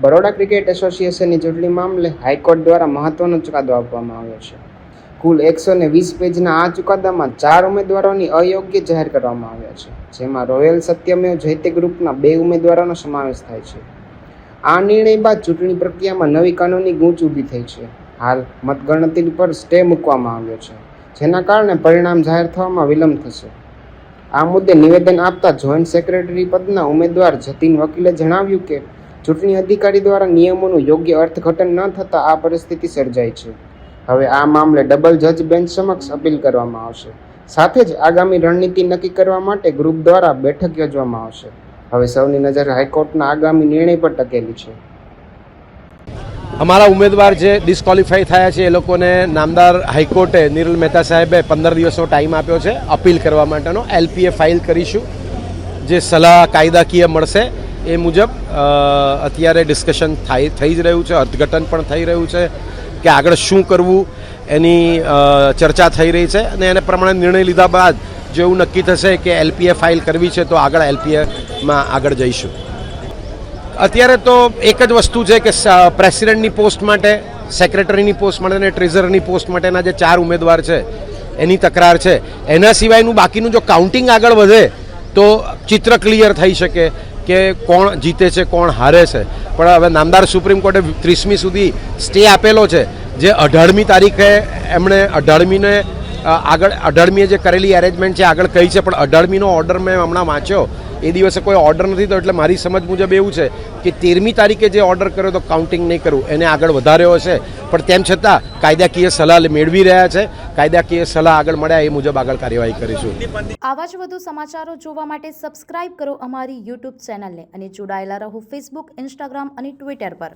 Baroda cricket એસોસિએશનની ચૂંટણી મામલે high court દ્વારા મહત્વનો ચુકાદો આપવામાં આવ્યો છે. કુલ 120 પેજના આ ચુકાદામાં 4 ઉમેદવારોની અયોગ્ય જાહેર કરવામાં આવ્યા છે, જેમાં રોયલ સત્યમેવ જયતે ગ્રુપના 2 ઉમેદવારોનો સમાવેશ થાય છે. આ નિર્ણય બાદ ચૂંટણી પ્રક્રિયામાં નવી કાનૂની ગૂંચ ઊભી થઈ છે. હાલ મતગણતરી પર સ્ટે મૂકવામાં આવ્યો છે, જેના કારણે પરિણામ જાહેર થવામાં વિલંબ થશે. આ મુદ્દે નિવેદન આપતા જોઈન્ટ સેક્રેટરી પદના ઉમેદવાર જતીન વકીલે જણાવ્યું કે ચૂંટણી અધિકારી દ્વારા નિયમોનું યોગ્ય અર્થઘટન ન થતાં આ પરિસ્થિતિ સર્જાઈ છે. હવે આ મામલે ડબલ જજ બેન્ચ સમક્ષ અપીલ કરવામાં આવશે. સાથે જ આગામી રણનીતિ નક્કી કરવા માટે ગ્રુપ દ્વારા બેઠક યોજવામાં આવશે. હવે સૌની નજર હાઈકોર્ટના આગામી નિર્ણય પર ટકેલી છે. અમારા ઉમેદવાર જે ડિસ્ક્વોલિફાઈ થયા છે એ લોકોને નામદાર હાઈકોર્ટે નિરલ મહેતા સાહેબે 15 દિવસનો ટાઈમ આપ્યો છે અપીલ કરવા માટેનો. એલપીએ ફાઇલ કરીશું. જે સલાહ કાયદાકીય મળશે એ મુજબ અત્યારે ડિસ્કશન થઈ જ રહ્યું છે, અર્થઘટન પણ થઈ રહ્યું છે કે આગળ શું કરવું એની ચર્ચા થઈ રહી છે અને એને પ્રમાણે નિર્ણય લીધા બાદ જો એવું નક્કી થશે કે એલપીએ ફાઇલ કરવી છે તો આગળ એલપીએમાં આગળ જઈશું. અત્યારે તો એક જ વસ્તુ છે કે પ્રેસિડેન્ટની પોસ્ટ માટે, સેક્રેટરીની પોસ્ટ માટે અને ટ્રેઝરરની પોસ્ટ માટેના જે 4 ઉમેદવાર છે એની તકરાર છે. એના સિવાયનું બાકીનું જો કાઉન્ટિંગ આગળ વધે તો ચિત્ર ક્લિયર થઈ શકે કે કોણ જીતે છે, કોણ હારે છે. પણ હવે નામદાર સુપ્રીમ કોર્ટે 30મી સુધી સ્ટે આપેલો છે. જે 18મી તારીખે એમણે 18મીને આગળ 18મીએ જે કરેલી એરેન્જમેન્ટ છે આગળ કહી છે, પણ 18મીનો ઓર્ડર મેં હમણાં વાંચ્યો એ દિવસે કોઈ ઓર્ડર નથી તો એટલે મારી સમજ મુજબ એવું છે કે 13મી તારીખે જે ઓર્ડર કર્યો તો કાઉન્ટિંગ નહીં કરવું, એને આગળ વધાર્યો હશે. પણ તેમ છતાં કાયદાકીય સલાહ મેળવી રહ્યા છે. કાયદાકીય સલાહ આગળ મળ્યા એ મુજબ આગળ કાર્યવાહી કરીશું. આવા જ વધુ સમાચારો જોવા માટે સબસ્ક્રાઇબ કરો અમારી YouTube ચેનલને અને જોડાયેલા રહો Facebook, Instagram અને Twitter પર.